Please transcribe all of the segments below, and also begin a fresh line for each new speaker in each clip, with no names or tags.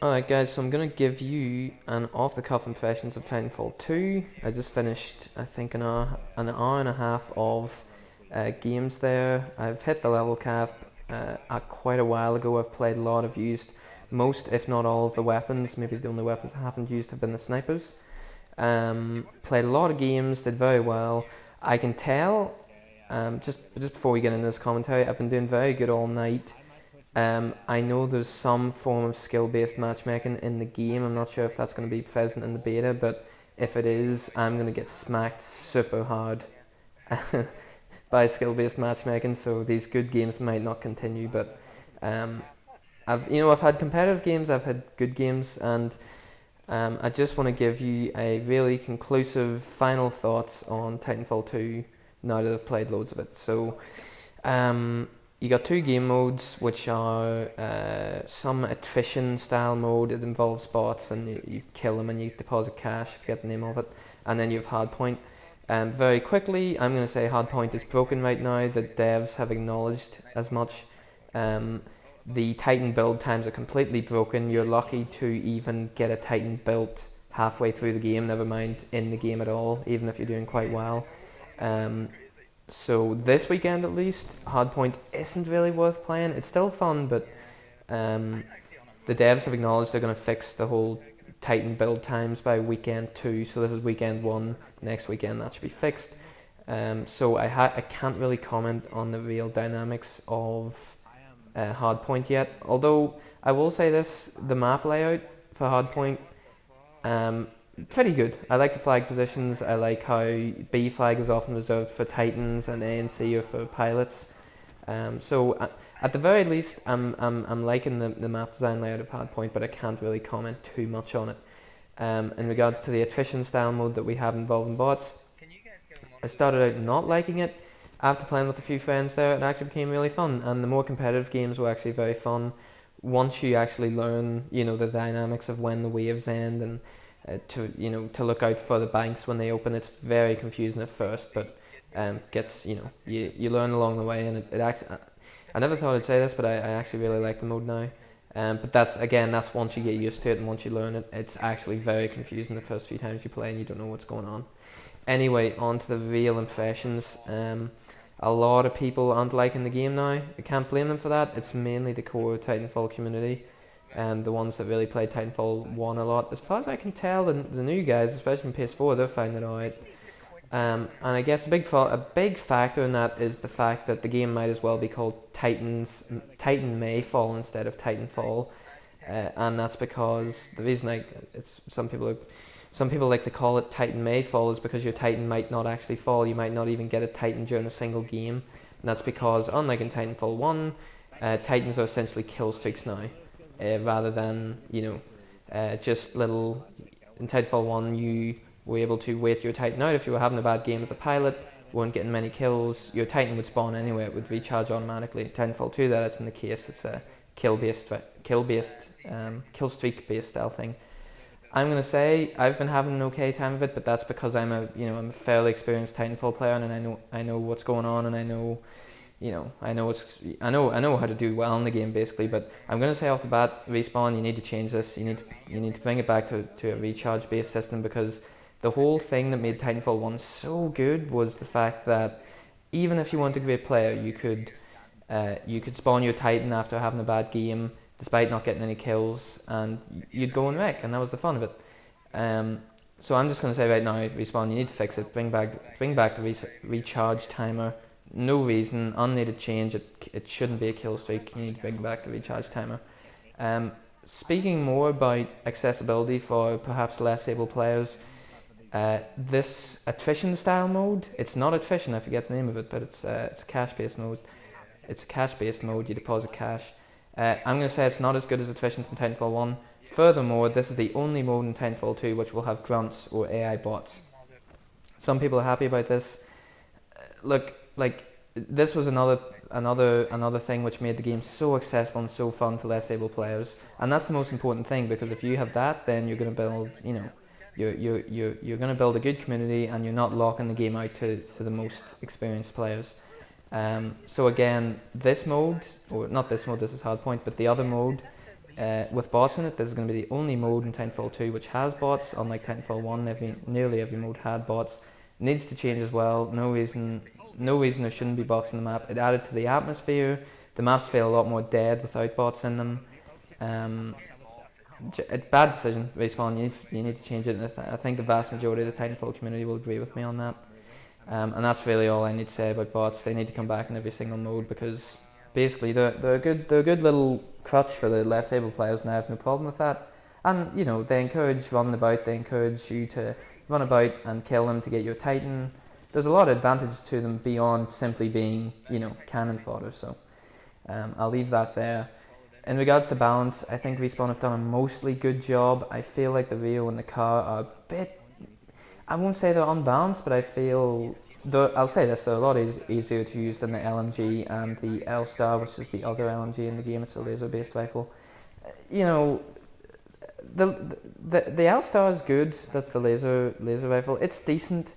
Alright guys, so I'm going to give you an off-the-cuff impressions of Titanfall 2. I just finished, I think, an hour and a half of games there. I've hit the level cap quite a while ago. I've played a lot. I've used most, if not all, of the weapons. Maybe the only weapons I haven't used have been the snipers. Played a lot of games, did very well. I can tell, just before we get into this commentary, I've been doing very good all night. I know there's some form of skill-based matchmaking in the game. I'm not sure if that's going to be present in the beta, but if it is, I'm going to get smacked super hard by skill-based matchmaking. So these good games might not continue, but um, I've had competitive games, I've had good games, and I just want to give you a really conclusive final thoughts on Titanfall 2 now that I've played loads of it. So. You got two game modes, which are some attrition style mode. It involves bots, and you kill them and you deposit cash. I forget the name of it. And then you have hardpoint. Very quickly, I'm going to say hardpoint is broken right now. The devs have acknowledged as much. The Titan build times are completely broken. You're lucky to even get a Titan built halfway through the game. Never mind in the game at all, even if you're doing quite well. So this weekend at least, Hardpoint isn't really worth playing. It's still fun, but the devs have acknowledged they're going to fix the whole Titan build times by weekend 2. So this is weekend 1. Next weekend that should be fixed. So I can't really comment on the real dynamics of Hardpoint yet. Although I will say this, the map layout for Hardpoint, pretty good. I like the flag positions. I like how B flag is often reserved for Titans and A and C are for pilots. So at the very least, I'm liking the map design layout of Hardpoint, but I can't really comment too much on it. In regards to the attrition style mode that we have involving bots, I started out not liking it. After playing with a few friends there, it actually became really fun, and the more competitive games were actually very fun. Once you actually learn, the dynamics of when the waves end and to look out for the banks when they open. It's very confusing at first, but gets you learn along the way, and it actually. I never thought I'd say this, but I actually really like the mode now. But that's once you get used to it and once you learn it, it's actually very confusing the first few times you play and you don't know what's going on. Anyway, on to the real impressions. A lot of people aren't liking the game now. I can't blame them for that. It's mainly the core Titanfall community, and the ones that really play Titanfall 1 a lot. As far as I can tell, the new guys, especially on PS4, they're finding it alright. And I guess a big factor in that is the fact that the game might as well be called Titan Mayfall instead of Titanfall, and that's because the reason some people like to call it Titan Mayfall is because your Titan might not actually fall. You might not even get a Titan during a single game, and that's because unlike in Titanfall 1, Titans are essentially kill streaks now. Rather than just little. In Titanfall 1 you were able to wait your Titan out. If you were having a bad game as a pilot, weren't getting many kills, your Titan would spawn anyway. It would recharge automatically. In Titanfall 2 that isn't the case. It's a kill streak based style thing. I'm gonna say I've been having an okay time of it, but that's because I'm a fairly experienced Titanfall player, and I know what's going on, and I know I know how to do well in the game basically. But I'm gonna say off the bat, Respawn, you need to change this. You need to bring it back to a recharge based system, because the whole thing that made Titanfall 1 so good was the fact that even if you weren't a great player, you could spawn your Titan after having a bad game, despite not getting any kills, and you'd go and wreck, and that was the fun of it. So I'm just gonna say right now, Respawn, you need to fix it. Bring back the recharge timer. No reason, unneeded change. It shouldn't be a kill streak. You need to bring back the recharge timer. Speaking more about accessibility for perhaps less able players, this attrition style mode, it's not attrition, I forget the name of it, but it's a cash based mode. It's a cash based mode, you deposit cash. I'm going to say it's not as good as attrition from Titanfall 1. Furthermore, this is the only mode in Titanfall 2 which will have grunts or AI bots. Some people are happy about this. Look, like, this was another thing which made the game so accessible and so fun to less able players, and that's the most important thing, because if you have that, then you're going to build, you're going to build a good community, and you're not locking the game out to the most experienced players. So again, this mode, or not this mode, this is Hardpoint, but the other mode with bots in it, this is going to be the only mode in Titanfall 2 which has bots. Unlike Titanfall 1, nearly every mode had bots. It needs to change as well. No reason there shouldn't be bots in the map. It added to the atmosphere. The maps feel a lot more dead without bots in them. Bad decision, Respawn. You need to change it. And I think the vast majority of the Titanfall community will agree with me on that. And that's really all I need to say about bots. They need to come back in every single mode because basically they're a good little crutch for the less able players, and I have no problem with that. And they encourage running about. They encourage you to run about and kill them to get your Titan. There's a lot of advantages to them beyond simply being cannon fodder. So I'll leave that there. In regards to balance, I think Respawn have done a mostly good job. I feel like the Rio and the car are a bit, I won't say they're unbalanced, but I feel, I'll say this, they're a lot easier to use than the LMG and the L-Star, which is the other LMG in the game. It's a laser-based rifle. The L-Star is good. That's the laser rifle. It's decent.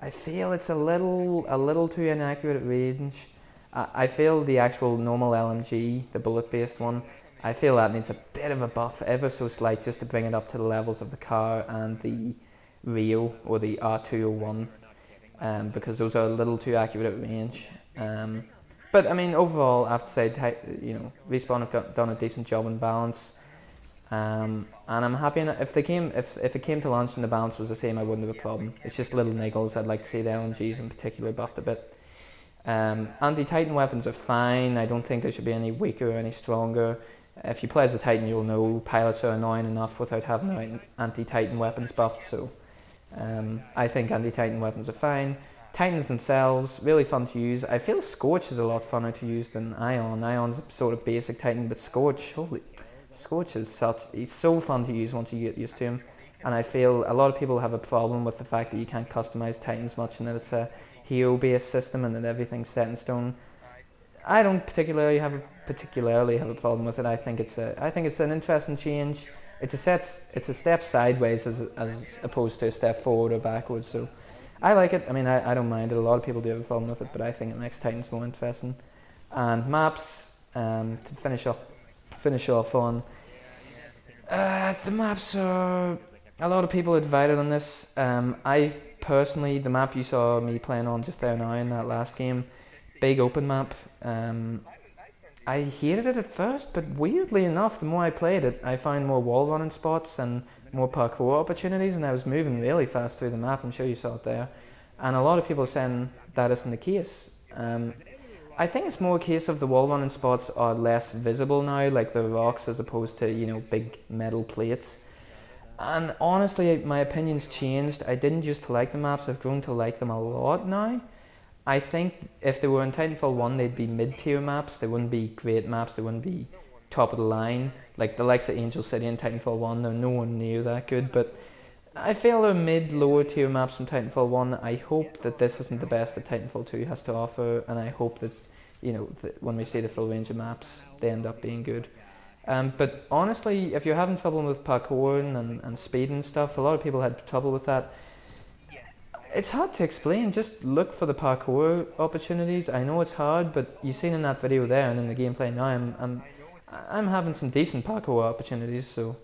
I feel it's a little too inaccurate at range. I feel the actual normal LMG, the bullet-based one, I feel that needs a bit of a buff, ever so slight, just to bring it up to the levels of the car and the Rio or the R201, because those are a little too accurate at range. But I mean, overall, I have to say, Respawn have done a decent job in balance. And I'm happy if it came to launch and the balance was the same, I wouldn't have a problem. It's just little niggles. I'd like to see the LMGs in particular buffed a bit. Anti-Titan weapons are fine. I don't think they should be any weaker or any stronger. If you play as a Titan, you'll know pilots are annoying enough without having anti-Titan weapons buffed, so I think anti-Titan weapons are fine. Titans themselves, really fun to use. I feel Scorch is a lot funner to use than Ion. Ion's a sort of basic Titan, but Scorch is he's so fun to use once you get used to him. And I feel a lot of people have a problem with the fact that you can't customize Titans much and that it's a hero-based system and that everything's set in stone. I don't particularly have a problem with it. I think it's an interesting change. It's a step sideways as opposed to a step forward or backwards. So I like it. I mean, I don't mind it. A lot of people do have a problem with it, but I think it makes Titans more interesting. And maps, to finish off on. The maps are, a lot of people are divided on this. I personally, the map you saw me playing on just there now in that last game, big open map. I hated it at first, but weirdly enough, the more I played it, I found more wall running spots and more parkour opportunities, and I was moving really fast through the map. I'm sure you saw it there. And a lot of people are saying that isn't the case. I think it's more a case of the wall running spots are less visible now, like the rocks, as opposed to big metal plates. And honestly, my opinion's changed. I didn't used to like the maps. I've grown to like them a lot now. I think if they were in Titanfall 1, they'd be mid-tier maps. They wouldn't be great maps. They wouldn't be top of the line. Like the likes of Angel City in Titanfall 1, they're no one near that good. But I feel they're mid-lower tier maps from Titanfall 1. I hope that this isn't the best that Titanfall 2 has to offer. And I hope that, that when we see the full range of maps, they end up being good. But honestly, if you're having trouble with parkour and speed and stuff, a lot of people had trouble with that. It's hard to explain. Just look for the parkour opportunities. I know it's hard, but you've seen in that video there and in the gameplay now, I'm having some decent parkour opportunities. So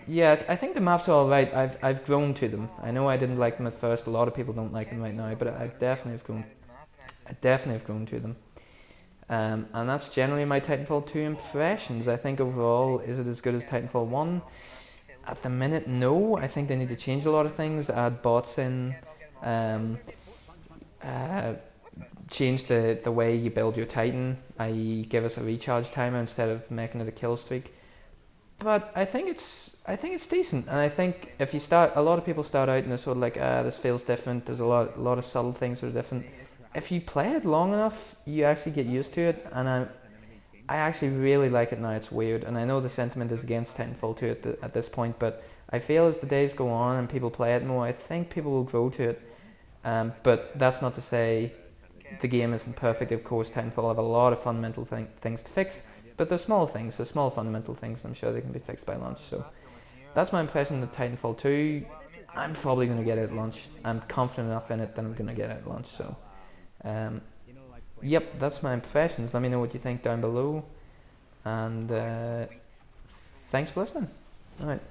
yeah, I think the maps are all right. I've grown to them. I know I didn't like them at first. A lot of people don't like them right now, but I definitely have grown. I definitely have grown to them. And that's generally my Titanfall 2 impressions. I think overall, is it as good as Titanfall 1? At the minute, no. I think they need to change a lot of things, add bots in, change the way you build your Titan, i.e. give us a recharge timer instead of making it a kill streak. But I think it's decent, and I think if you start, a lot of people start out and they're sort of like, this feels different, there's a lot of subtle things that are different. If you play it long enough, you actually get used to it, and I actually really like it now. It's weird, and I know the sentiment is against Titanfall 2 at this point, but I feel as the days go on and people play it more, I think people will grow to it. But that's not to say the game isn't perfect. Of course, Titanfall have a lot of fundamental things to fix, but they're small things, they're small fundamental things, and I'm sure they can be fixed by launch. So that's my impression of Titanfall 2. I'm probably going to get it at launch. I'm confident enough in it that I'm going to get it at launch. So yep, that's my impressions. Let me know what you think down below, and thanks for listening. All right.